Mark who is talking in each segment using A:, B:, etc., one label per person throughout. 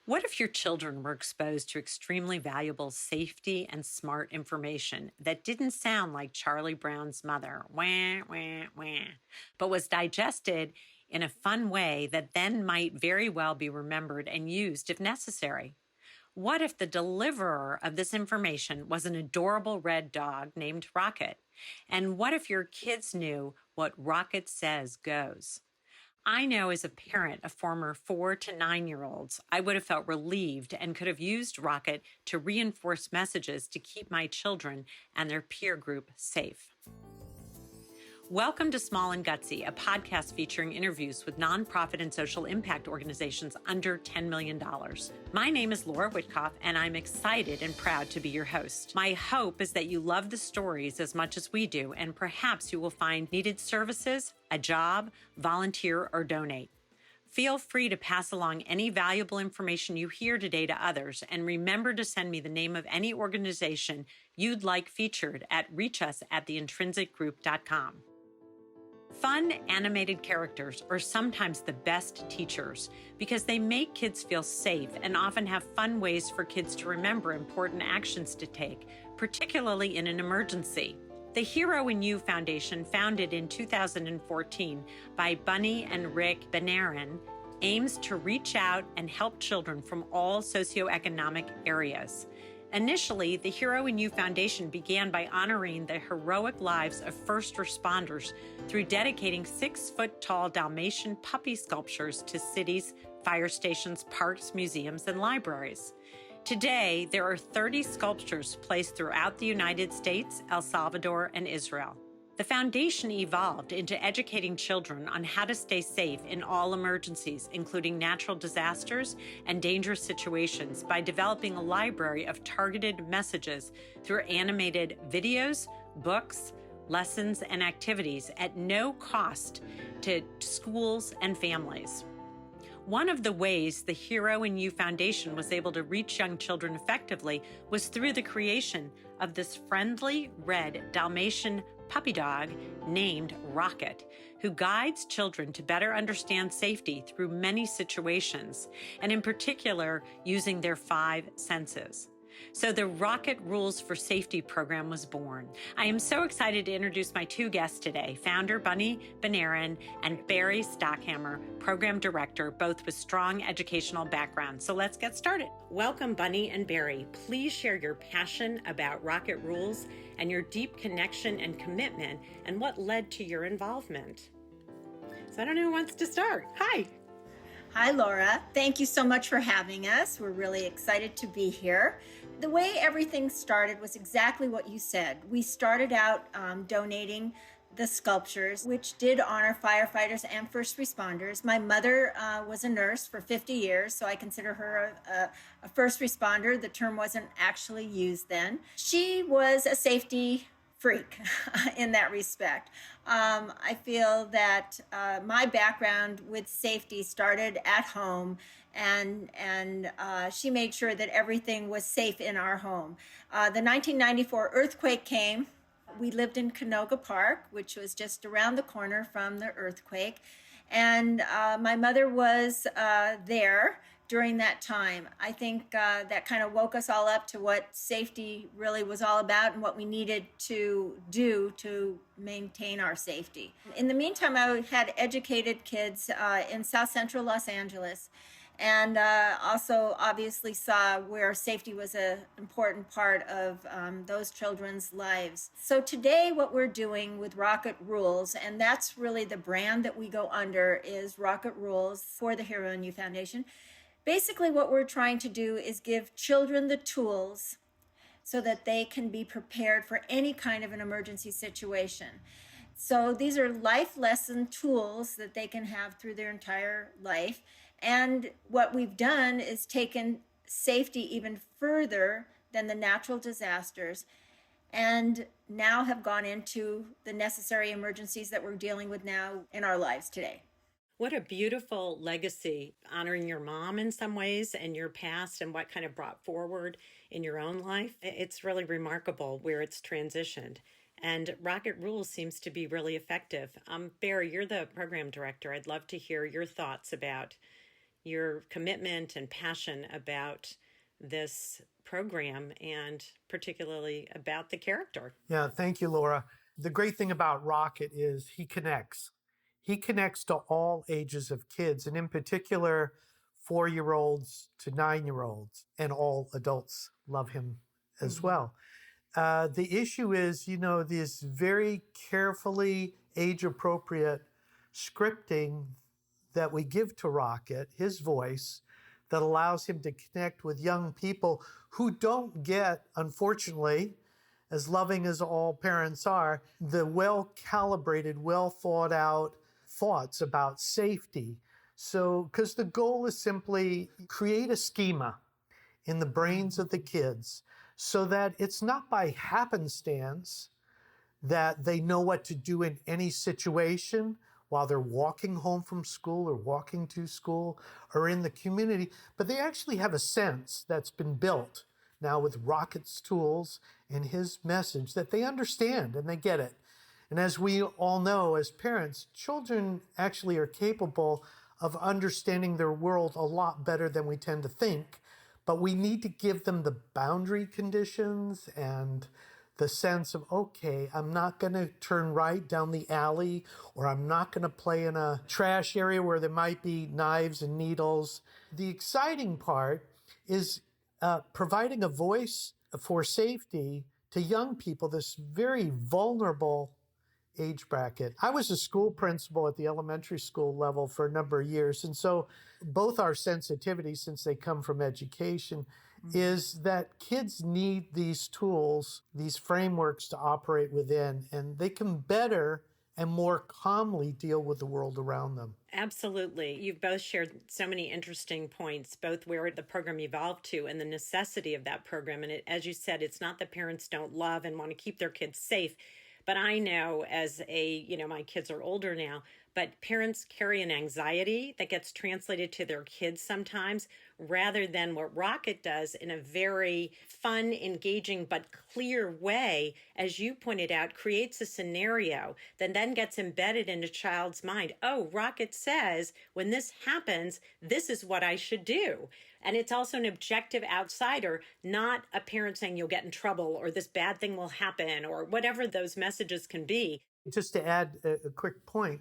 A: What if your children were exposed to extremely valuable safety and smart information that didn't sound like Charlie Brown's mother, wah, wah, wah, but was digested in a fun way that then might very well be remembered and used if necessary? What if the deliverer of this information was an adorable red dog named Rocket? And what if your kids knew what Rocket says goes? I know as a parent of former 4 to 9-year-olds, I would have felt relieved and could have used Rocket to reinforce messages to keep my children and their peer group safe. Welcome to Small and Gutsy, a podcast featuring interviews with nonprofit and social impact organizations under $10 million. My name is Laura Whitkoff, and I'm excited and proud to be your host. My hope is that you love the stories as much as we do, and perhaps you will find needed services, a job, volunteer, or donate. Feel free to pass along any valuable information you hear today to others, and remember to send me the name of any organization you'd like featured at reachus@theintrinsicgroup.com. Fun animated characters are sometimes the best teachers because they make kids feel safe and often have fun ways for kids to remember important actions to take, particularly in an emergency. The Hero in You Foundation, founded in 2014 by Bunny and Rick Benarin, aims to reach out and help children from all socioeconomic areas. Initially, the Hero in You Foundation began by honoring the heroic lives of first responders through dedicating 6-foot-tall Dalmatian puppy sculptures to cities, fire stations, parks, museums, and libraries. Today, there are 30 sculptures placed throughout the United States, El Salvador, and Israel. The foundation evolved into educating children on how to stay safe in all emergencies, including natural disasters and dangerous situations, by developing a library of targeted messages through animated videos, books, lessons, and activities at no cost to schools and families. One of the ways the Hero in You Foundation was able to reach young children effectively was through the creation of this friendly red Dalmatian puppy dog named Rocket, who guides children to better understand safety through many situations, and in particular, using their 5 senses. So the Rocket Rules for Safety program was born. I am so excited to introduce my 2 guests today, founder Bunny Benarin and Barry Stockhammer, program director, both with strong educational backgrounds. So let's get started. Welcome, Bunny and Barry. Please share your passion about Rocket Rules and your deep connection and commitment and what led to your involvement. So I don't know who wants to start. Hi.
B: Hi, Laura. Thank you so much for having us. We're really excited to be here. The way everything started was exactly what you said. We started out donating the sculptures, which did honor firefighters and first responders. My mother was a nurse for 50 years, so I consider her a first responder. The term wasn't actually used then. She was a safety freak in that respect. I feel that my background with safety started at home, and she made sure that everything was safe in our home. The 1994 earthquake came. We lived in Canoga Park, which was just around the corner from the earthquake, and my mother was there during that time. I think that kind of woke us all up to what safety really was all about and what we needed to do to maintain our safety. In the meantime, I had educated kids in South Central Los Angeles, and also obviously saw where safety was an important part of those children's lives. So today what we're doing with Rocket Rules, and that's really the brand that we go under, is Rocket Rules for the Hero in You Foundation. Basically, what we're trying to do is give children the tools so that they can be prepared for any kind of an emergency situation. So these are life lesson tools that they can have through their entire life. And what we've done is taken safety even further than the natural disasters, and now have gone into the necessary emergencies that we're dealing with now in our lives today.
A: What a beautiful legacy, honoring your mom in some ways and your past and what kind of brought forward in your own life. It's really remarkable where it's transitioned. And Rocket Rules seems to be really effective. Barry, you're the program director. I'd love to hear your thoughts about your commitment and passion about this program and particularly about the character.
C: Yeah, thank you, Laura. The great thing about Rocket is he connects. He connects to all ages of kids, and in particular, 4-year-olds to 9-year-olds, and all adults love him as well. The issue is, this very carefully age-appropriate scripting that we give to Rocket, his voice, that allows him to connect with young people who don't get, unfortunately, as loving as all parents are, the well-calibrated, well-thought-out thoughts about safety. So, because the goal is simply create a schema in the brains of the kids so that it's not by happenstance that they know what to do in any situation while they're walking home from school or walking to school or in the community, but they actually have a sense that's been built now with Rocket's tools and his message that they understand and they get it. And as we all know as parents, children actually are capable of understanding their world a lot better than we tend to think, but we need to give them the boundary conditions and the sense of, okay, I'm not going to turn right down the alley, or I'm not going to play in a trash area where there might be knives and needles. The exciting part is providing a voice for safety to young people, this very vulnerable age bracket. I was a school principal at the elementary school level for a number of years. And so both our sensitivities, since they come from education, is that kids need these tools, these frameworks to operate within, and they can better and more calmly deal with the world around them.
A: Absolutely. You've both shared so many interesting points, both where the program evolved to and the necessity of that program. And as you said, it's not that parents don't love and want to keep their kids safe. But I know as my kids are older now, but parents carry an anxiety that gets translated to their kids sometimes, rather than what Rocket does in a very fun, engaging, but clear way, as you pointed out, creates a scenario that then gets embedded in a child's mind. Oh, Rocket says, when this happens, this is what I should do. And it's also an objective outsider, not a parent saying you'll get in trouble or this bad thing will happen or whatever those messages can be.
C: Just to add a quick point,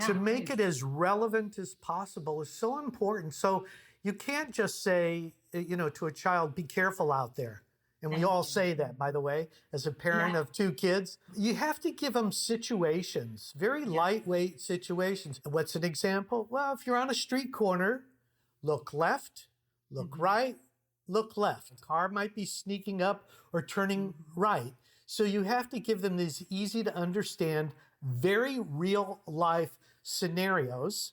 C: to make it as relevant as possible is so important. So you can't just say, to a child, be careful out there. And we all say that, by the way, as a parent of 2 kids. You have to give them situations, very lightweight situations. What's an example? Well, if you're on a street corner, look left, look right, look left. A car might be sneaking up or turning right. So you have to give them these easy to understand, very real life scenarios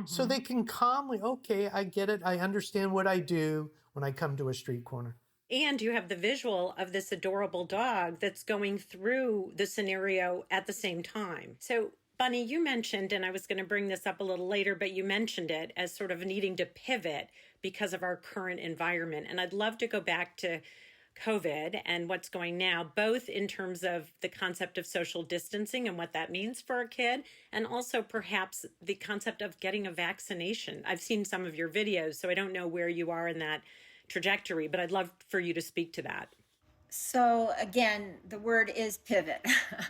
C: so they can calmly, okay, I get it. I understand what I do when I come to a street corner.
A: And you have the visual of this adorable dog that's going through the scenario at the same time. So Bunny, you mentioned, and I was going to bring this up a little later, but you mentioned it as sort of needing to pivot because of our current environment. And I'd love to go back to COVID and what's going now, both in terms of the concept of social distancing and what that means for a kid, and also perhaps the concept of getting a vaccination. I've seen some of your videos, so I don't know where you are in that trajectory, but I'd love for you to speak to that.
B: So again, the word is pivot.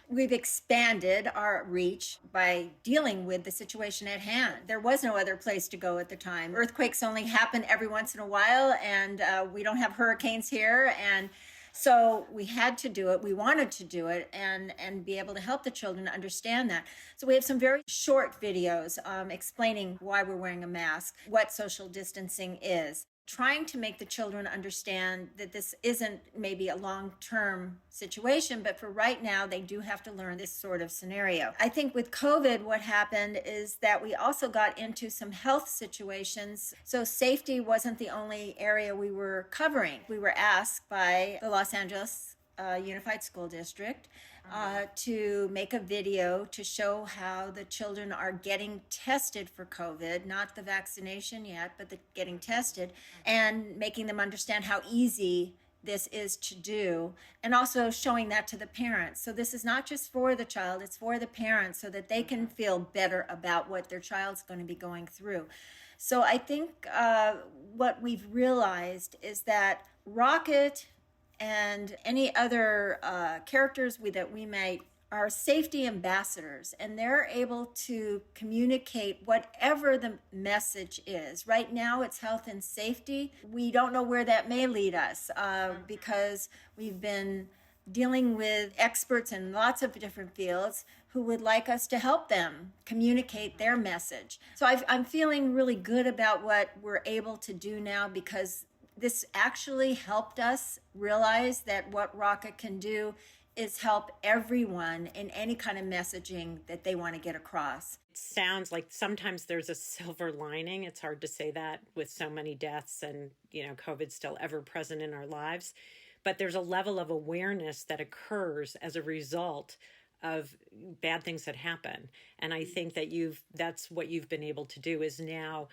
B: We've expanded our reach by dealing with the situation at hand. There was no other place to go at the time. Earthquakes only happen every once in a while, and we don't have hurricanes here. And so we had to do it. We wanted to do it and be able to help the children understand that. So we have some very short videos explaining why we're wearing a mask, what social distancing is, trying to make the children understand that this isn't maybe a long-term situation, but for right now, they do have to learn this sort of scenario. I think with COVID, what happened is that we also got into some health situations. So safety wasn't the only area we were covering. We were asked by the Los Angeles Unified School District to make a video to show how the children are getting tested for COVID, not the vaccination yet, but getting tested, and making them understand how easy this is to do, and also showing that to the parents. So this is not just for the child, it's for the parents so that they can feel better about what their child's going to be going through. So I think what we've realized is that Rocket and any other characters that we might are safety ambassadors, and they're able to communicate whatever the message is. Right now it's health and safety. We don't know where that may lead us because we've been dealing with experts in lots of different fields who would like us to help them communicate their message. So I'm feeling really good about what we're able to do now, because this actually helped us realize that what Rocket can do is help everyone in any kind of messaging that they want to get across.
A: It sounds like sometimes there's a silver lining. It's hard to say that with so many deaths and, COVID still ever present in our lives. But there's a level of awareness that occurs as a result of bad things that happen. And I think that that's what you've been able to do is now,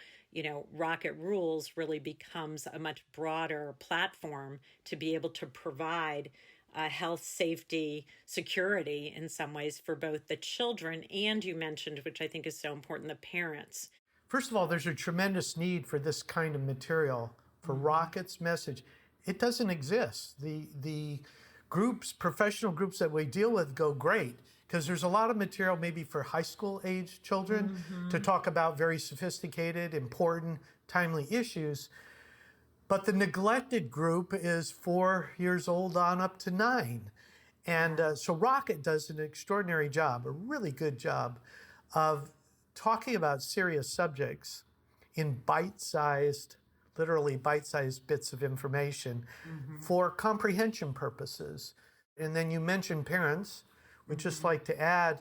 A: Rocket Rules really becomes a much broader platform to be able to provide health, safety, security in some ways for both the children and, you mentioned, which I think is so important, the parents.
C: First of all, there's a tremendous need for this kind of material, for Rocket's message. It doesn't exist. The groups, professional groups that we deal with go great, because there's a lot of material maybe for high school age children to talk about very sophisticated, important, timely issues. But the neglected group is 4 years old on up to 9. And so Rocket does an extraordinary job, a really good job of talking about serious subjects in literally bite-sized bits of information for comprehension purposes. And then you mentioned parents. We'd just like to add,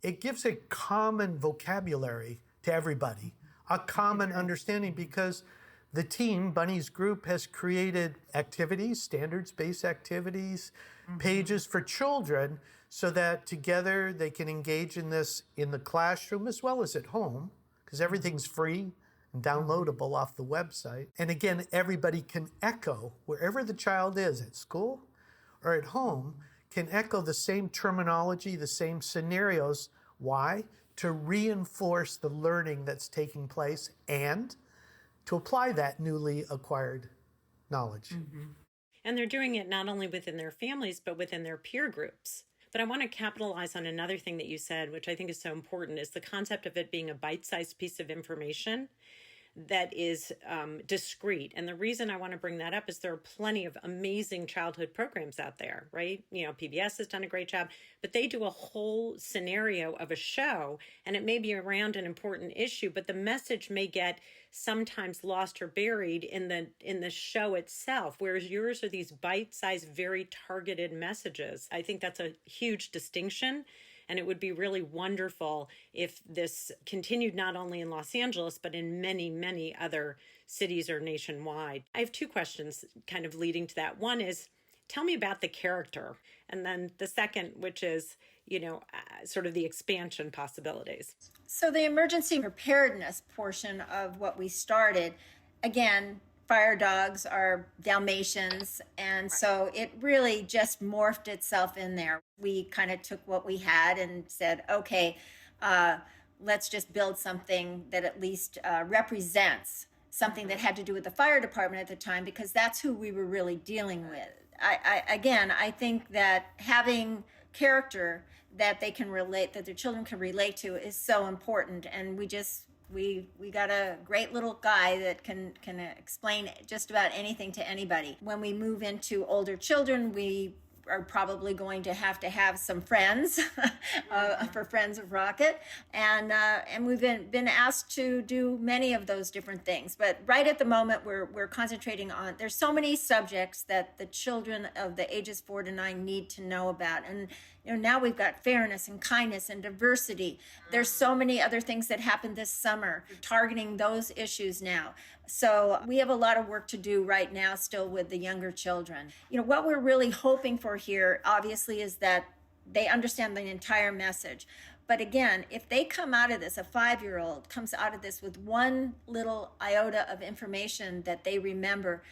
C: it gives a common vocabulary to everybody, a common understanding, because the team, Bunny's group, has created activities, standards-based activities, pages for children, so that together they can engage in this in the classroom as well as at home, because everything's free and downloadable off the website. And again, everybody can echo, wherever the child is, at school or at home, can echo the same terminology, the same scenarios. Why? To reinforce the learning that's taking place and to apply that newly acquired knowledge.
A: And they're doing it not only within their families, but within their peer groups. But I want to capitalize on another thing that you said, which I think is so important, is the concept of it being a bite-sized piece of information that is discrete. And the reason I want to bring that up is there are plenty of amazing childhood programs out there, right? PBS has done a great job, but they do a whole scenario of a show, and it may be around an important issue, but the message may get sometimes lost or buried in the show itself, whereas yours are these bite-sized, very targeted messages. I think that's a huge distinction. And it would be really wonderful if this continued not only in Los Angeles, but in many, many other cities or nationwide. I have 2 questions kind of leading to that. One is, tell me about the character. And then the second, which is, sort of the expansion possibilities.
B: So the emergency preparedness portion of what we started, again, fire dogs are Dalmatians, and so it really just morphed itself in there. We kind of took what we had and said, okay, let's just build something that at least represents something that had to do with the fire department at the time, because that's who we were really dealing with. I think that having character that they can relate, that their children can relate to, is so important, and we got a great little guy that can explain just about anything to anybody. When we move into older children, we are probably going to have some friends for Friends of Rocket, and we've been asked to do many of those different things. But right at the moment, we're concentrating on. There's so many subjects that the children of the ages 4 to 9 need to know about, and now we've got fairness and kindness and diversity. There's so many other things that happened this summer, targeting those issues now. So we have a lot of work to do right now still with the younger children. What we're really hoping for here, obviously, is that they understand the entire message. But again, if they come out of this, a 5-year-old comes out of this with one little iota of information that they remember,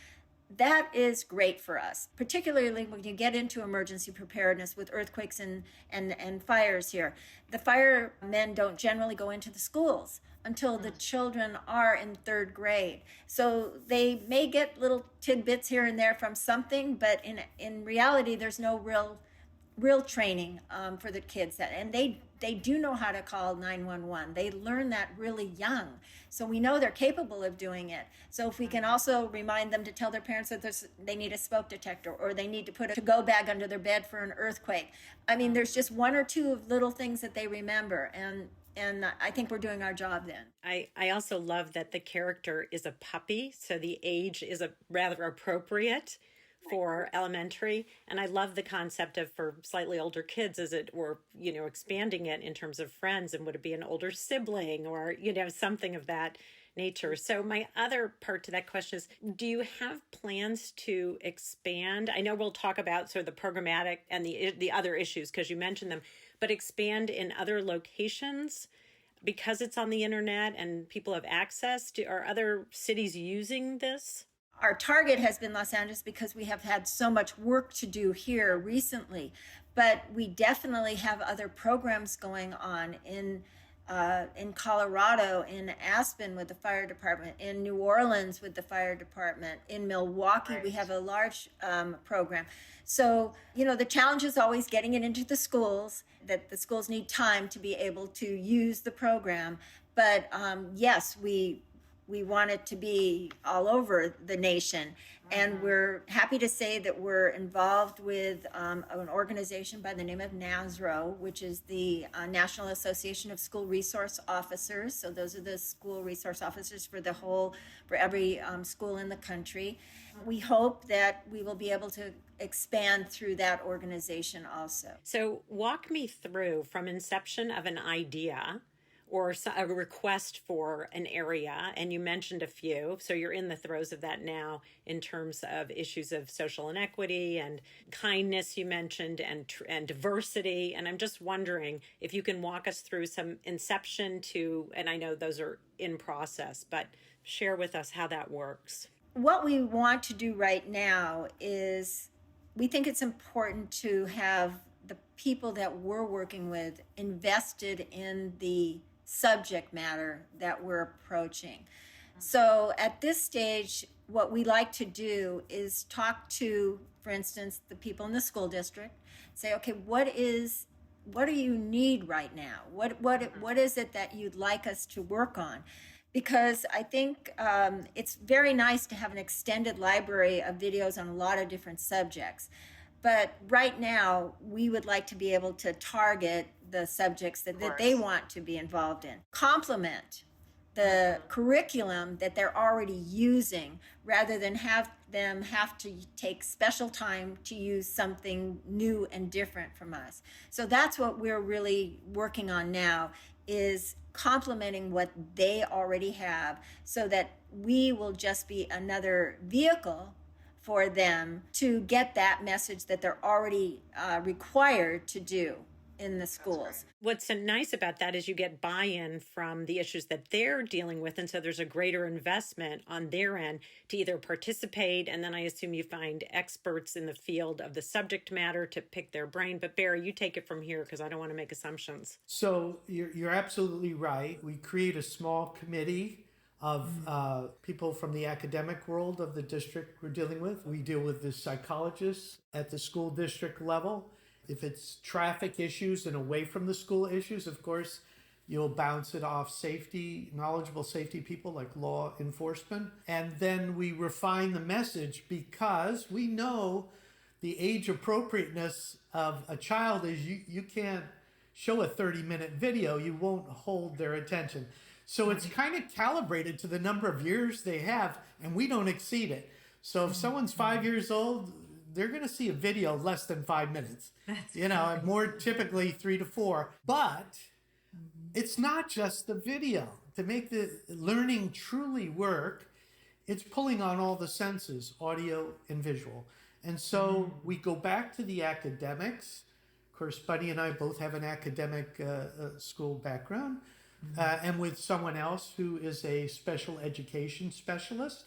B: That is great for us, particularly when you get into emergency preparedness with earthquakes and fires here. The firemen don't generally go into the schools until the children are in third grade. So they may get little tidbits here and there from something, but in reality, there's no real training for the kids, and they do know how to call 911. They learn that really young, so we know they're capable of doing it. So if we can also remind them to tell their parents that they need a smoke detector, or they need to put a to-go bag under their bed for an earthquake. I mean, there's just one or two of little things that they remember, and I think we're doing our job then.
A: I also love that the character is a puppy, so the age is a rather appropriate for elementary. And I love the concept of for slightly older kids, is it, or, expanding it in terms of friends, and would it be an older sibling or, something of that nature. So my other part to that question is, do you have plans to expand? I know we'll talk about sort of the programmatic and the other issues because you mentioned them, but expand in other locations because it's on the internet and people have access to, are other cities using this?
B: Our target has been Los Angeles because we have had so much work to do here recently, but we definitely have other programs going on in Colorado, in Aspen with the fire department, in New Orleans with the fire department, in Milwaukee we have a large program. So, the challenge is always getting it into the schools, that the schools need time to be able to use the program. But yes, we want it to be all over the nation. And we're happy to say that we're involved with an organization by the name of NASRO, which is the National Association of School Resource Officers. So those are the school resource officers for every school in the country. We hope that we will be able to expand through that organization also.
A: So walk me through from inception of an idea or a request for an area, and you mentioned a few, so you're in the throes of that now in terms of issues of social inequity and kindness you mentioned, and diversity, and I'm just wondering if you can walk us through some inception to, and I know those are in process, but share with us how that works.
B: What we want to do right now is we think it's important to have the people that we're working with invested in the subject matter that we're approaching. So at this stage, what we like to do is talk to, for instance, the people in the school district, say, okay, what do you need right now? What is it that you'd like us to work on? Because I think it's very nice to have an extended library of videos on a lot of different subjects. But right now, we would like to be able to target the subjects that they want to be involved in. Complement the curriculum that they're already using, rather than have them have to take special time to use something new and different from us. So that's what we're really working on now, is complementing what they already have, so that we will just be another vehicle for them to get that message that they're already required to do in the schools.
A: What's so nice about that is you get buy-in from the issues that they're dealing with, and so there's a greater investment on their end to either participate, and then I assume you find experts in the field of the subject matter to pick their brain. But Barry, you take it from here because I don't want to make assumptions.
C: So you're absolutely right. We create a small committee of people from the academic world of the district we're dealing with. We deal with the psychologists at the school district level. If it's traffic issues and away from the school issues, of course, you'll bounce it off knowledgeable safety people like law enforcement. And then we refine the message, because we know the age appropriateness of a child is you can't show a 30-minute video. You won't hold their attention. So it's kind of calibrated to the number of years they have, and we don't exceed it. So if someone's 5 years old, they're going to see a video less than 5 minutes, and more typically 3 to 4. But it's not just the video. To make the learning truly work, it's pulling on all the senses, audio and visual. And so we go back to the academics. Of course, Buddy and I both have an academic school background, and with someone else who is a special education specialist.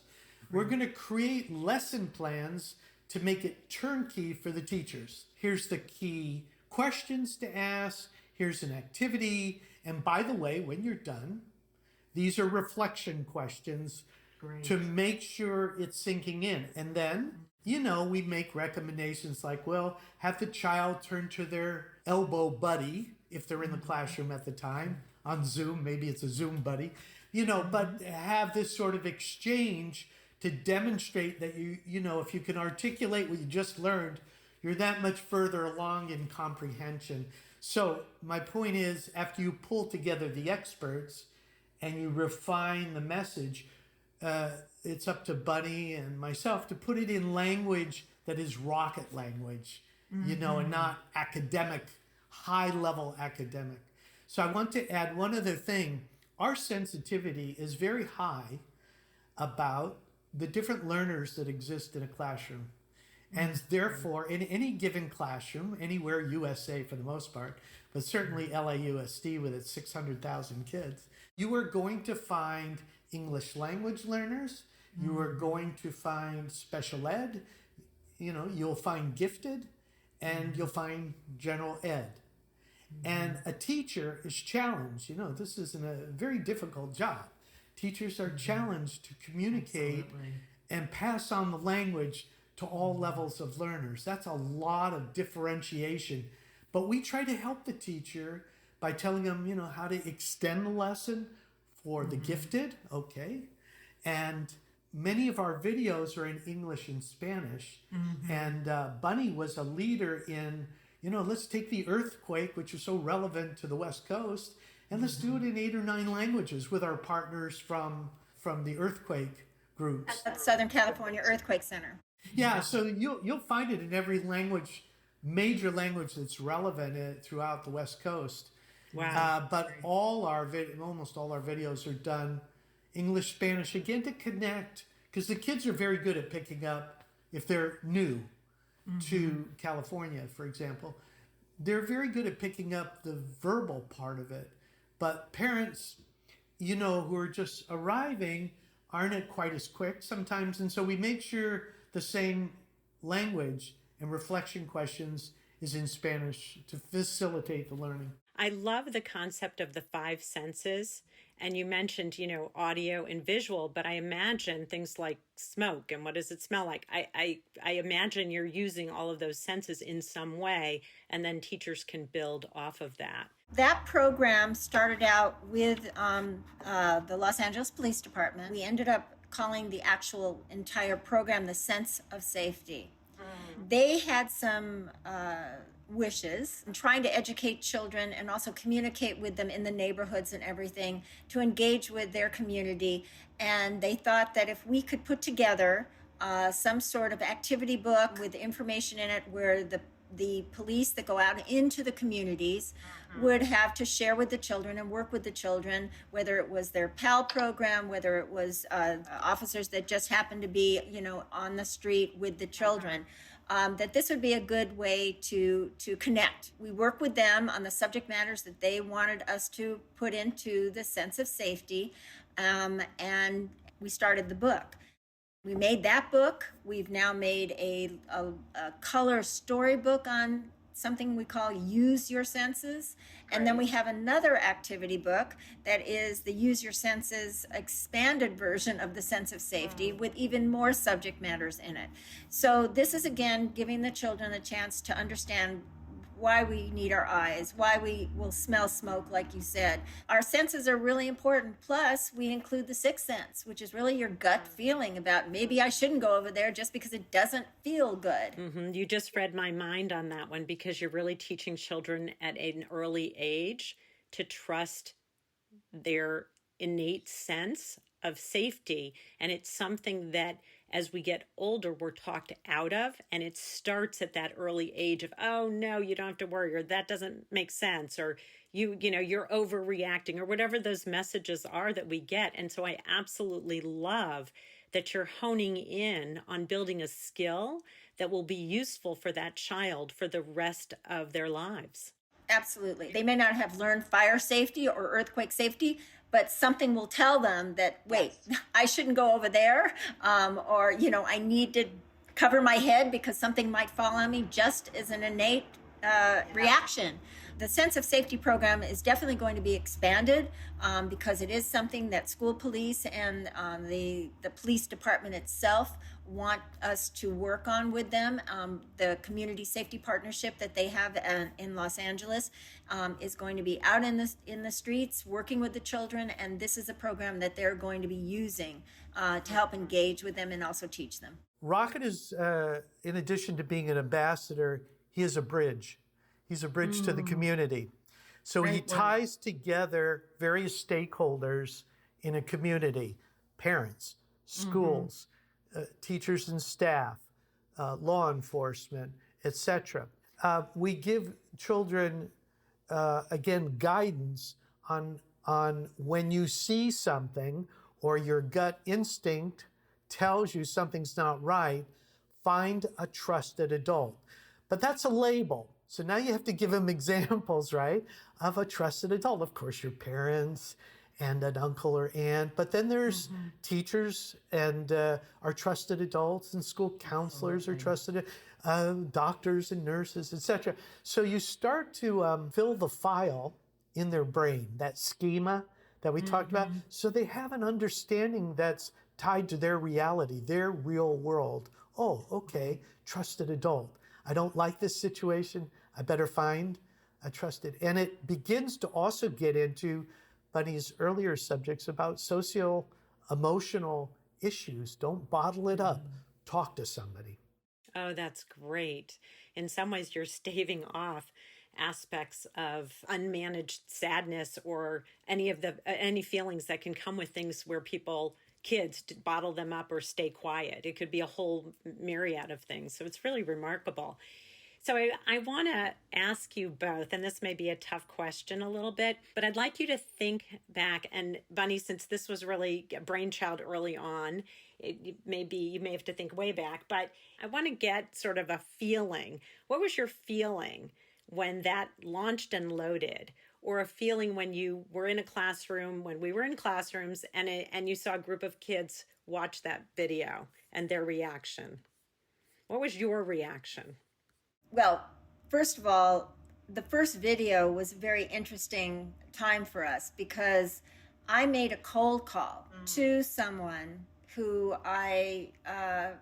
C: We're going to create lesson plans to make it turnkey for the teachers. Here's the key questions to ask. Here's an activity. And by the way, when you're done, these are reflection questions to make sure it's sinking in. And then, we make recommendations like, well, have the child turn to their elbow buddy if they're in the classroom at the time. On Zoom, maybe it's a Zoom buddy, but have this sort of exchange to demonstrate that if you can articulate what you just learned, you're that much further along in comprehension. So my point is, after you pull together the experts and you refine the message, it's up to Bunny and myself to put it in language that is rocket language, and not academic, high-level academic. So I want to add one other thing. Our sensitivity is very high about the different learners that exist in a classroom. And therefore, in any given classroom, anywhere USA for the most part, but certainly LAUSD with its 600,000 kids, you are going to find English language learners, you are going to find special ed, you'll find gifted, and you'll find general ed. And a teacher is challenged. This is a very difficult job. Teachers are challenged to communicate and pass on the language to all levels of learners. That's a lot of differentiation. But we try to help the teacher by telling them, how to extend the lesson for the gifted, okay? And many of our videos are in English and Spanish. And Bunny was a leader in, let's take the earthquake, which is so relevant to the West Coast, and let's do it in 8 or 9 languages with our partners from the earthquake groups.
B: At Southern California Earthquake Center.
C: Yeah, so you'll find it in every language, major language that's relevant throughout the West Coast.
A: Wow.
C: But almost all our videos are done English, Spanish, again, to connect, because the kids are very good at picking up, if they're new to California, for example, they're very good at picking up the verbal part of it. But parents, who are just arriving aren't quite as quick sometimes. And so we make sure the same language and reflection questions is in Spanish to facilitate the learning.
A: I love the concept of the 5 senses. And you mentioned, audio and visual, but I imagine things like smoke and what does it smell like? I imagine you're using all of those senses in some way, and then teachers can build off of that.
B: That program started out with the Los Angeles Police Department. We ended up calling the actual entire program the Sense of Safety. They had some wishes and trying to educate children and also communicate with them in the neighborhoods and everything to engage with their community. And they thought that if we could put together some sort of activity book with information in it where the police that go out into the communities would have to share with the children and work with the children, whether it was their PAL program, whether it was officers that just happened to be, on the street with the children, that this would be a good way to connect. We work with them on the subject matters that they wanted us to put into the Sense of Safety, and we started the book. We made that book. We've now made a color storybook on something we call Use Your Senses. And then we have another activity book that is the Use Your Senses expanded version of the Sense of Safety with even more subject matters in it. So this is, again, giving the children a chance to understand why we need our eyes, why we will smell smoke, like you said. Our senses are really important. Plus, we include the 6th sense, which is really your gut feeling about maybe I shouldn't go over there just because it doesn't feel good.
A: You just read my mind on that one, because you're really teaching children at an early age to trust their innate sense of safety. And it's something that as we get older, we're talked out of, and it starts at that early age of, oh no, you don't have to worry, or that doesn't make sense, or you're overreacting, or whatever those messages are that we get. And so I absolutely love that you're honing in on building a skill that will be useful for that child for the rest of their lives.
B: Absolutely. They may not have learned fire safety or earthquake safety, but something will tell them that, wait, I shouldn't go over there, or, I need to cover my head because something might fall on me, just as an innate reaction. The sense of safety program is definitely going to be expanded because it is something that school police and the police department itself want us to work on with them. The community safety partnership that they have in Los Angeles is going to be out in the streets working with the children, and this is a program that they're going to be using to help engage with them and also teach them.
C: Rocket is, in addition to being an ambassador, he is a bridge. He's a bridge to the community. So he ties together various stakeholders in a community: parents, schools, teachers and staff, law enforcement, etc. We give children, again, guidance on when you see something or your gut instinct tells you something's not right, find a trusted adult. But that's a label. So now you have to give them examples, right, of a trusted adult. Of course, your parents and an uncle or aunt, but then there's teachers and are trusted adults, and school counselors are trusted, doctors and nurses, etc. So you start to fill the file in their brain, that schema that we talked about, so they have an understanding that's tied to their reality, their real world. Oh, okay, trusted adult. I don't like this situation. I better find a trusted. And it begins to also get into Bunny's earlier subjects about socio-emotional issues. Don't bottle it up. Talk to somebody.
A: Oh, that's great. In some ways, you're staving off aspects of unmanaged sadness or any feelings that can come with things where kids bottle them up or stay quiet. It could be a whole myriad of things. So it's really remarkable. So I want to ask you both, and this may be a tough question a little bit, but I'd like you to think back. And Bunny, since this was really a brainchild early on, you may have to think way back, but I want to get sort of a feeling. What was your feeling when that launched and loaded? Or a feeling when you were in a classroom, when we were in classrooms, and you saw a group of kids watch that video and their reaction? What was your reaction?
B: Well, first of all, the first video was a very interesting time for us because I made a cold call to someone who I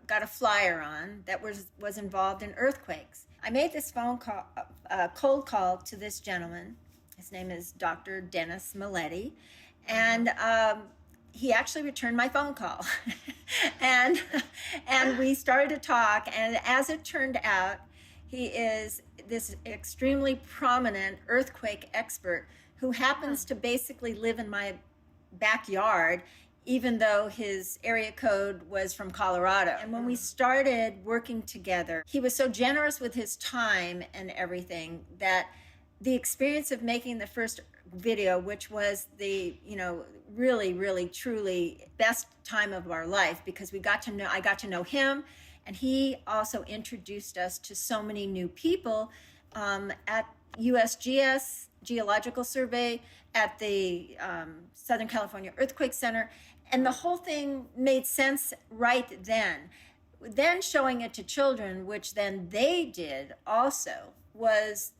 B: got a flyer on that was involved in earthquakes. I made this cold call to this gentleman. His name is Dr. Dennis Milletti, and he actually returned my phone call. and we started to talk, and as it turned out, he is this extremely prominent earthquake expert who happens to basically live in my backyard, even though his area code was from Colorado. And when we started working together, he was so generous with his time and everything that the experience of making the first video, which was the, really, really, truly best time of our life, because I got to know him, and he also introduced us to so many new people at USGS Geological Survey, at the Southern California Earthquake Center, and the whole thing made sense right then. Then showing it to children, which then they did also, was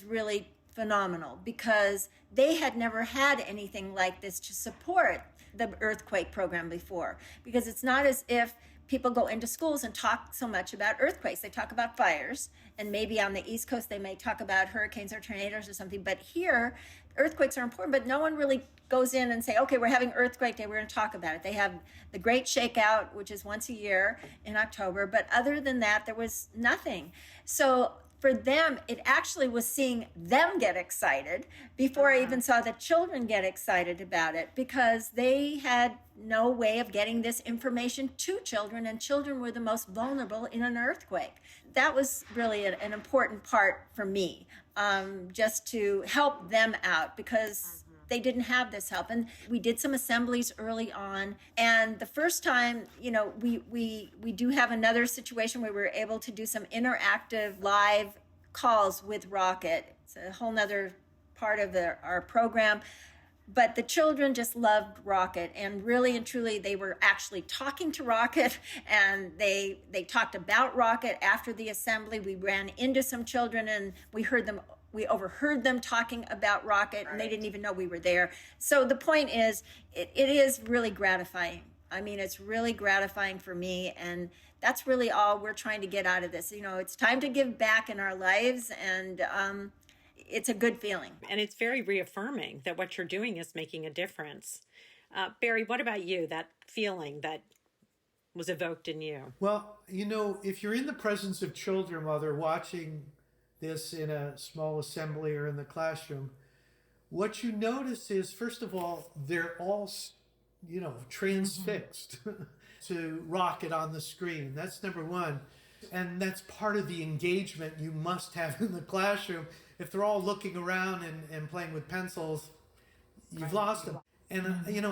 B: really phenomenal because they had never had anything like this to support the earthquake program before. Because it's not as if people go into schools and talk so much about earthquakes. They talk about fires, and maybe on the East Coast they may talk about hurricanes or tornadoes or something. But here, earthquakes are important, but no one really goes in and say, okay, we're having earthquake day, we're going to talk about it. They have the Great Shakeout, which is once a year in October, but other than that, there was nothing. So for them, it actually was seeing them get excited before I even saw the children get excited about it, because they had no way of getting this information to children, and children were the most vulnerable in an earthquake. That was really an important part for me, just to help them out, because they didn't have this help. And we did some assemblies early on. And the first time, we do have another situation where we're able to do some interactive live calls with Rocket. It's a whole nother part of our program. But the children just loved Rocket, and really and truly they were actually talking to Rocket, and they talked about Rocket after the assembly. We ran into some children and we overheard them talking about Rocket, and they didn't even know we were there. So the point is, it is really gratifying. I mean, it's really gratifying for me, and that's really all we're trying to get out of this. It's time to give back in our lives, and it's a good feeling.
A: And it's very reaffirming that what you're doing is making a difference. Barry, what about you, that feeling that was evoked in you?
C: Well, if you're in the presence of children while they're watching this in a small assembly or in the classroom, what you notice is, first of all, they're all, transfixed to Rocket on the screen. That's number one. And that's part of the engagement you must have in the classroom. If they're all looking around and playing with pencils, you've lost them. And,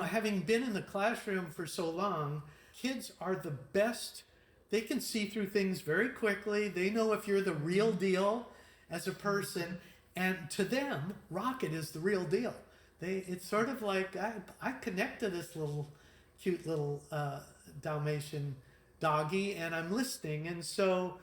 C: having been in the classroom for so long, kids are the best. They can see through things very quickly. They know if you're the real deal as a person. And to them, Rocket is the real deal. It's sort of like, I connect to this cute little Dalmatian doggy, and I'm listening. And so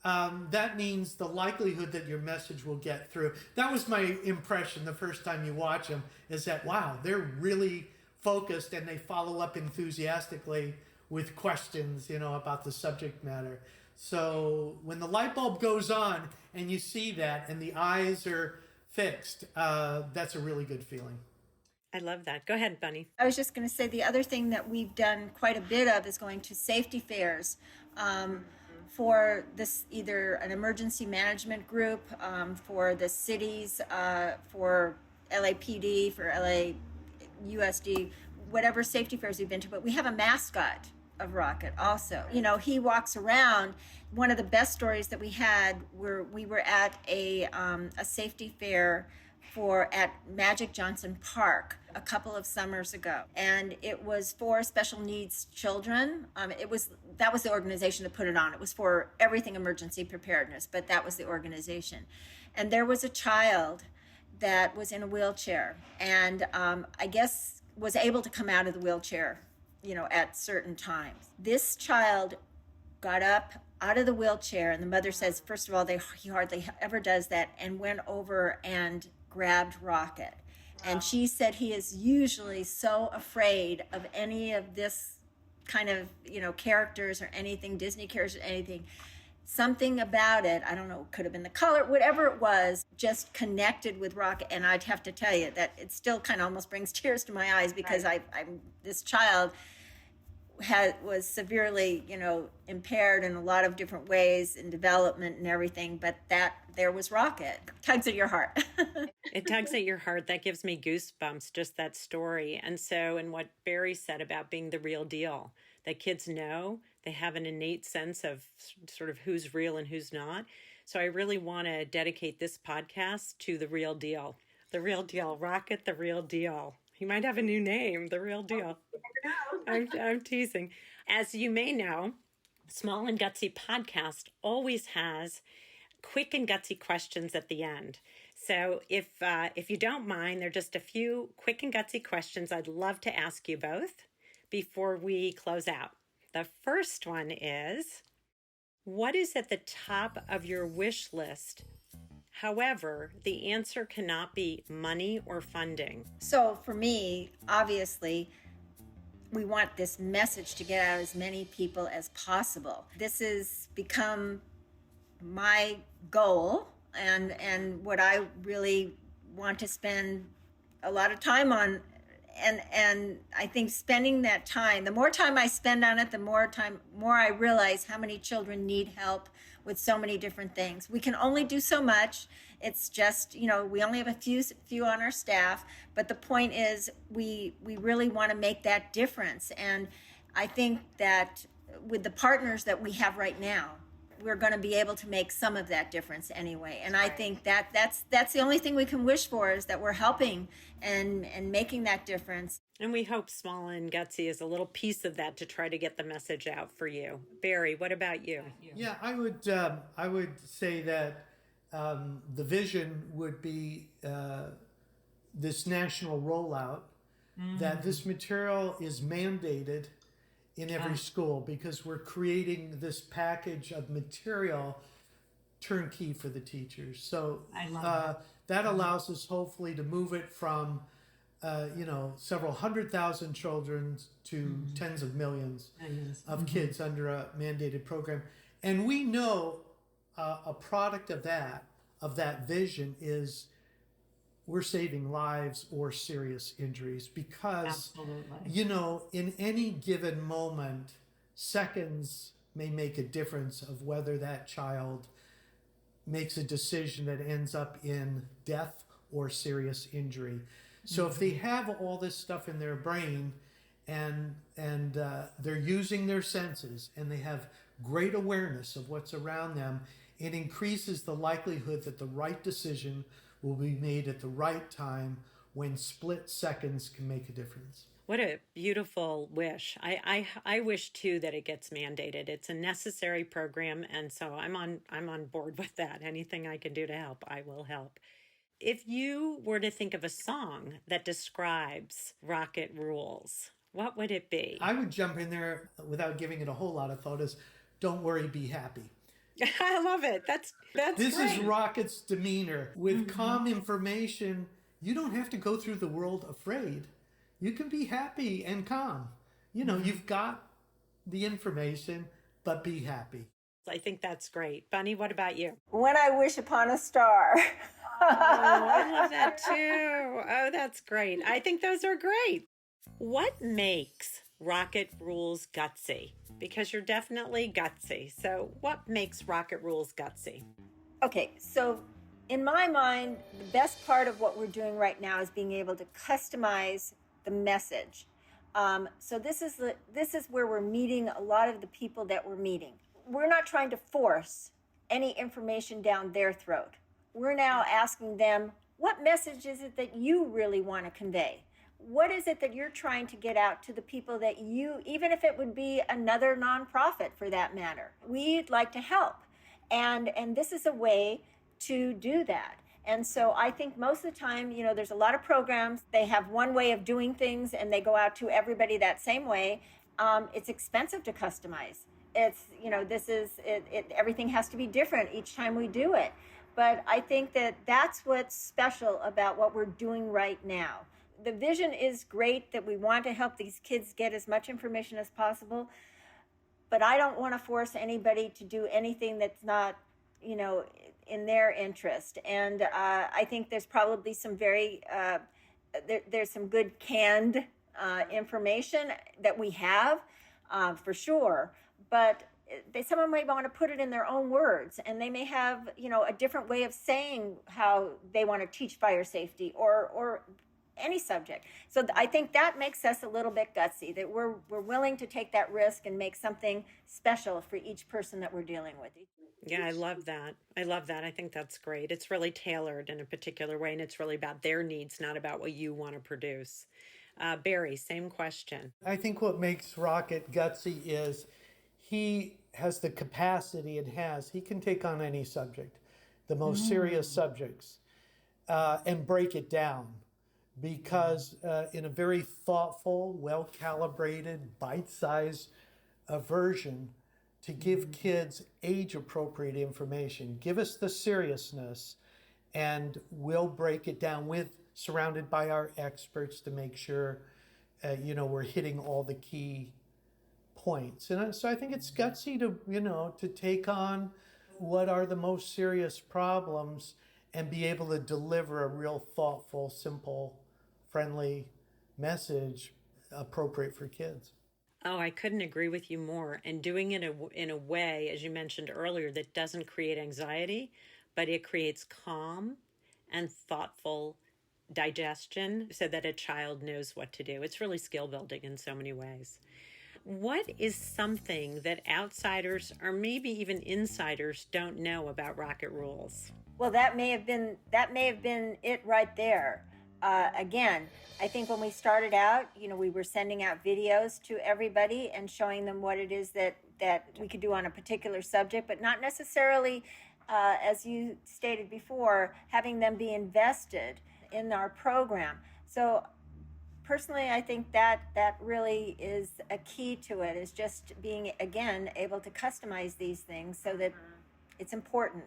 C: that means the likelihood that your message will get through. That was my impression the first time you watch them, is that, wow, they're really focused, and they follow up enthusiastically with questions, about the subject matter. So when the light bulb goes on and you see that and the eyes are fixed, that's a really good feeling.
A: I love that. Go ahead, Bunny.
B: I was just going to say the other thing that we've done quite a bit of is going to safety fairs for this, either an emergency management group, for the cities, for LAPD, for LAUSD, whatever safety fairs we've been to. But we have a mascot of Rocket also. He walks around. One of the best stories that we had we were at a safety fair at Magic Johnson Park a couple of summers ago, and it was for special needs children. That was the organization that put it on. It was for everything emergency preparedness, but that was the organization. And there was a child that was in a wheelchair, and I guess was able to come out of the wheelchair, at certain times. This child got up out of the wheelchair, and the mother says, first of all, he hardly ever does that, and went over and grabbed Rocket. And she said he is usually so afraid of any of this kind of, characters or anything, Disney characters or anything. Something about it, I don't know, could have been the color, whatever it was, just connected with Rocket. And I'd have to tell you that it still kind of almost brings tears to my eyes, because this child was severely, impaired in a lot of different ways in development and everything, but there was Rocket. Tugs at your heart.
A: It tugs at your heart. That gives me goosebumps, just that story. And what Barry said about being the real deal, that kids know, they have an innate sense of sort of who's real and who's not. So I really want to dedicate this podcast to the real deal. The real deal. Rocket, the real deal. He might have a new name, the real deal. I'm teasing. As you may know, Small and Gutsy podcast always has quick and gutsy questions at the end. So if you don't mind, there are just a few quick and gutsy questions I'd love to ask you both before we close out. The first one is, what is at the top of your wish list? However, the answer cannot be money or funding.
B: So for me, obviously, we want this message to get out to as many people as possible. This has become my goal, and what I really want to spend a lot of time on. And I think spending that time, the more time I spend on it, the more I realize how many children need help with so many different things. We can only do so much. It's just, we only have a few on our staff, but the point is we really want to make that difference. And I think that with the partners that we have right now, we're going to be able to make some of that difference anyway. And I think that's the only thing we can wish for, is that we're helping and making that difference.
A: And we hope Small and Gutsy is a little piece of that to try to get the message out for you. Barry, what about you?
C: Yeah, I would say that the vision would be this national rollout, that this material is mandated in every school, because we're creating this package of material turnkey for the teachers. So
A: I love
C: that allows us hopefully to move it from several 100,000 children to tens of millions of kids under a mandated program. And we know a product of that vision is we're saving lives or serious injuries, because in any given moment, seconds may make a difference of whether that child makes a decision that ends up in death or serious injury. So if they have all this stuff in their brain and they're using their senses and they have great awareness of what's around them, it increases the likelihood that the right decision will be made at the right time, when split seconds can make a difference.
A: What a beautiful wish. I wish too that it gets mandated. It's a necessary program, and so I'm on board with that. Anything I can do to help, I will help. If you were to think of a song that describes Rocket Rules, what would it be?
C: I would jump in there without giving it a whole lot of thought as "Don't worry, be happy."
A: I love it. That's
C: This
A: great.
C: is Rocket's demeanor. With calm information, you don't have to go through the world afraid. You can be happy and calm. You've got the information, but be happy.
A: I think that's great. Bunny, what about you?
B: When I wish upon a star.
A: Oh, I love that too. Oh, that's great. I think those are great. What makes Rocket Rules gutsy? Because you're definitely gutsy. So what makes Rocket Rules gutsy?
B: Okay, so in my mind, the best part of what we're doing right now is being able to customize the message. So this is where we're meeting a lot of the people that we're meeting. We're not trying to force any information down their throat. We're now asking them, what message is it that you really want to convey? What is it that you're trying to get out to the people that you, even if it would be another nonprofit for that matter, we'd like to help. And this is a way to do that. And so I think most of the time, there's a lot of programs, they have one way of doing things and they go out to everybody that same way. It's expensive to customize. It's, everything has to be different each time we do it. But I think that that's what's special about what we're doing right now. The vision is great, that we want to help these kids get as much information as possible, but I don't want to force anybody to do anything that's not, in their interest. And I think there's probably some there's some good canned information that we have, for sure, but someone might want to put it in their own words, and they may have, a different way of saying how they want to teach fire safety or any subject. So I think that makes us a little bit gutsy, that we're willing to take that risk and make something special for each person that we're dealing with.
A: Yeah, I love that. I think that's great. It's really tailored in a particular way, and it's really about their needs, not about what you want to produce. Barry, same question.
C: I think what makes Rocket gutsy is he has the capacity he can take on any subject, the most serious subjects, and break it down. Because in a very thoughtful, well-calibrated, bite-sized version, to give kids age-appropriate information. Give us the seriousness, and we'll break it down surrounded by our experts to make sure, we're hitting all the key points. And so I think it's gutsy to take on what are the most serious problems and be able to deliver a real thoughtful, simple, friendly message appropriate for kids.
A: Oh, I couldn't agree with you more. And doing it in a way, as you mentioned earlier, that doesn't create anxiety, but it creates calm and thoughtful digestion so that a child knows what to do. It's really skill building in so many ways. What is something that outsiders or maybe even insiders don't know about Rocket Rules?
B: Well, that may have been it right there. Again, I think when we started out, we were sending out videos to everybody and showing them what it is that we could do on a particular subject, but not necessarily, as you stated before, having them be invested. in our program. So personally, I think that really is a key to it, is just being, again, able to customize these things so that it's important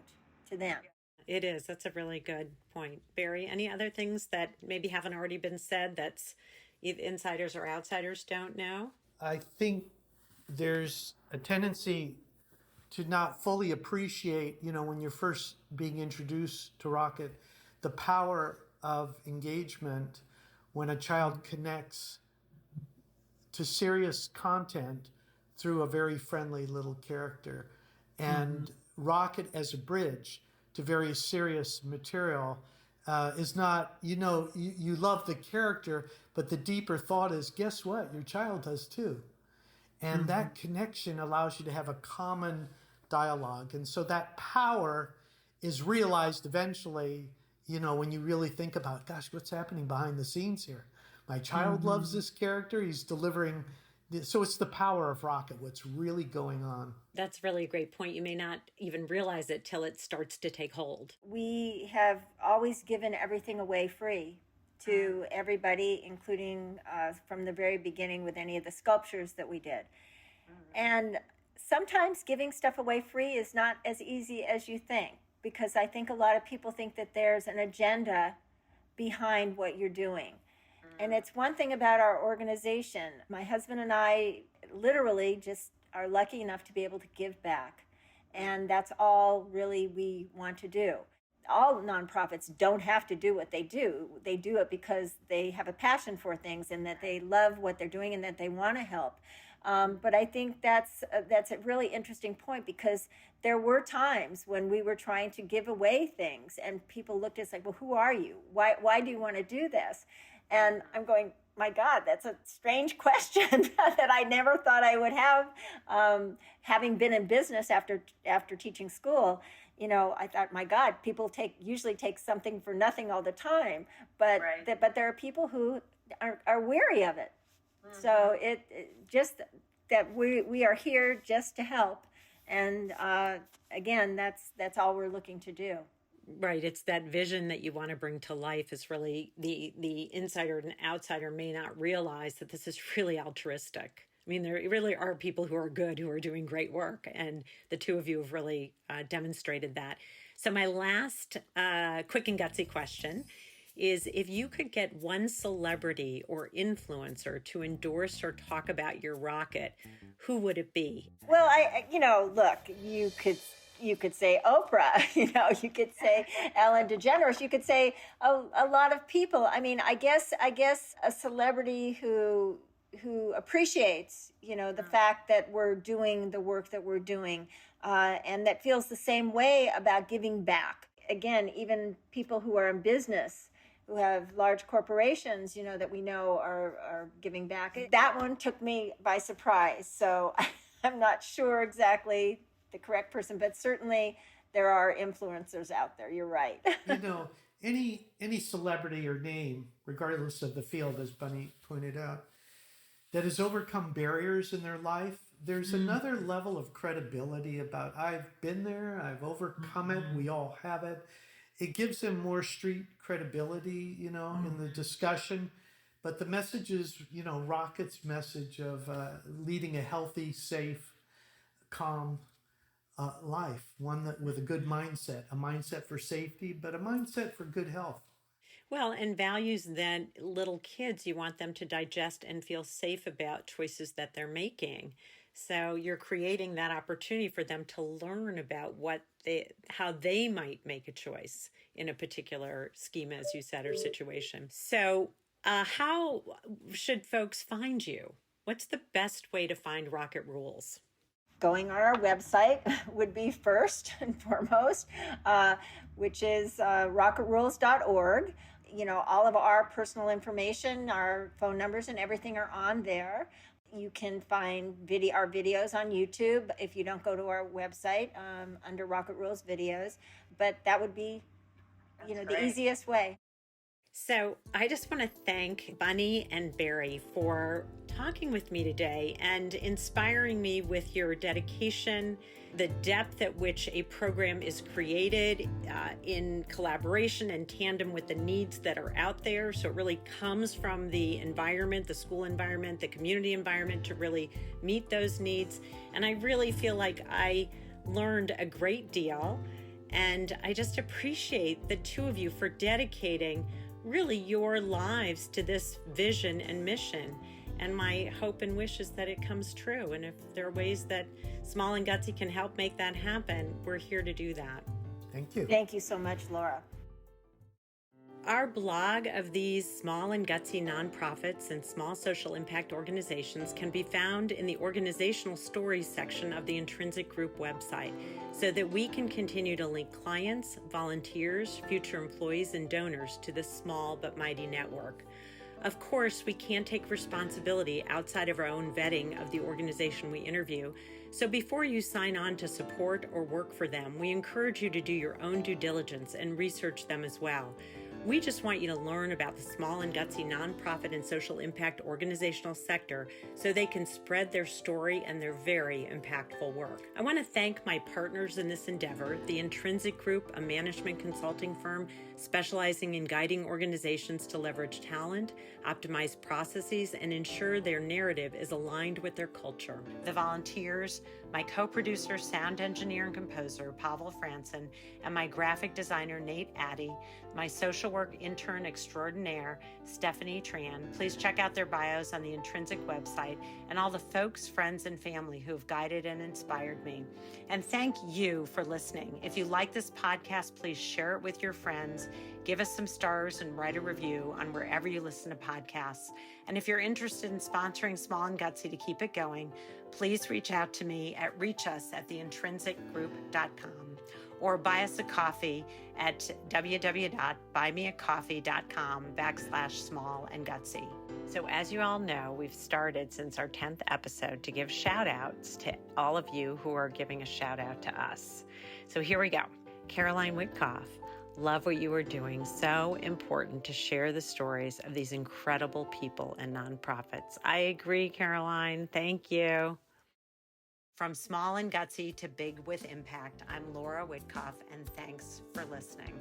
B: to them.
A: It is. That's a really good point. Barry, any other things that maybe haven't already been said that's either insiders or outsiders don't know?
C: I think there's a tendency to not fully appreciate, when you're first being introduced to Rocket, the power of engagement when a child connects to serious content through a very friendly little character. And Rocket as a bridge to very serious material is not, you love the character, but the deeper thought is, guess what? Your child does too. And that connection allows you to have a common dialogue. And so that power is realized eventually, when you really think about, gosh, what's happening behind the scenes here? My child loves this character. He's delivering. So it's the power of Rocket, what's really going on.
A: That's really a great point. You may not even realize it till it starts to take hold.
B: We have always given everything away free to everybody, including from the very beginning with any of the sculptures that we did. And sometimes giving stuff away free is not as easy as you think, because I think a lot of people think that there's an agenda behind what you're doing. And it's one thing about our organization. My husband and I literally just are lucky enough to be able to give back. And that's all really we want to do. All nonprofits don't have to do what they do. They do it because they have a passion for things and that they love what they're doing and that they want to help. But I think that's a really interesting point, because there were times when we were trying to give away things and people looked at us like, well, who are you? Why do you want to do this? And I'm going, my God, that's a strange question that I never thought I would have. Having been in business after teaching school, I thought, my God, people usually take something for nothing all the time. But but there are people who are weary of it. So it just that we are here just to help. And again, that's all we're looking to do.
A: Right. It's that vision that you want to bring to life is really the insider and outsider may not realize that this is really altruistic. I mean, there really are people who are good, who are doing great work. And the two of you have really demonstrated that. So my last quick and gutsy question is, if you could get one celebrity or influencer to endorse or talk about your rocket, who would it be?
B: Well, look, you could say Oprah, you could say Ellen DeGeneres, you could say a lot of people. I mean, I guess a celebrity who appreciates, the fact that we're doing the work that we're doing, and that feels the same way about giving back. Again, even people who are in business, who have large corporations, that we know are giving back. That one took me by surprise. So I'm not sure exactly the correct person, but certainly there are influencers out there. You're right.
C: Any celebrity or name, regardless of the field, as Bunny pointed out, that has overcome barriers in their life, there's another level of credibility about, I've been there, I've overcome it, we all have it. It gives them more street credibility, in the discussion. But the message is, Rocket's message of leading a healthy, safe, calm life, one that with a good mindset, a mindset for safety, but a mindset for good health.
A: Well, and values that little kids, you want them to digest and feel safe about choices that they're making. So you're creating that opportunity for them to learn about how they might make a choice in a particular schema, as you said, or situation. So how should folks find you? What's the best way to find Rocket Rules?
B: Going on our website would be first and foremost, which is rocketrules.org. All of our personal information, our phone numbers and everything are on there. You can find our videos on YouTube if you don't go to our website under Rocket Rules videos. But that would be, the easiest way.
A: So I just want to thank Bunny and Barry for talking with me today and inspiring me with your dedication, the depth at which a program is created in collaboration and tandem with the needs that are out there. So it really comes from the environment, the school environment, the community environment to really meet those needs. And I really feel like I learned a great deal. And I just appreciate the two of you for dedicating really your lives to this vision and mission. And my hope and wish is that it comes true. And if there are ways that Small and Gutsy can help make that happen, we're here to do that.
C: Thank you.
B: Thank you so much, Laura.
A: Our blog of these small and gutsy nonprofits and small social impact organizations can be found in the organizational stories section of the Intrinsic Group website so that we can continue to link clients, volunteers, future employees, and donors to this small but mighty network. Of course, we can't take responsibility outside of our own vetting of the organization we interview. So before you sign on to support or work for them, we encourage you to do your own due diligence and research them as well. We just want you to learn about the small and gutsy nonprofit and social impact organizational sector so they can spread their story and their very impactful work. I want to thank my partners in this endeavor, the Intrinsic Group, a management consulting firm specializing in guiding organizations to leverage talent, optimize processes, and ensure their narrative is aligned with their culture. The volunteers, my co-producer, sound engineer, and composer, Pavel Franson, and my graphic designer, Nate Addy, my social work intern extraordinaire, Stephanie Tran. Please check out their bios on the Intrinsic website and all the folks, friends, and family who have guided and inspired me. And thank you for listening. If you like this podcast, please share it with your friends, give us some stars, and write a review on wherever you listen to podcasts. And if you're interested in sponsoring Small and Gutsy to keep it going, please reach out to me at reachus@theintrinsicgroup.com or buy us a coffee at www.buymeacoffee.com/small and gutsy. So as you all know, we've started since our 10th episode to give shout outs to all of you who are giving a shout out to us. So here we go. Caroline Witkoff, love what you are doing. So important to share the stories of these incredible people and nonprofits. I agree, Caroline. Thank you. From small and gutsy to big with impact, I'm Laura Witkoff, and thanks for listening.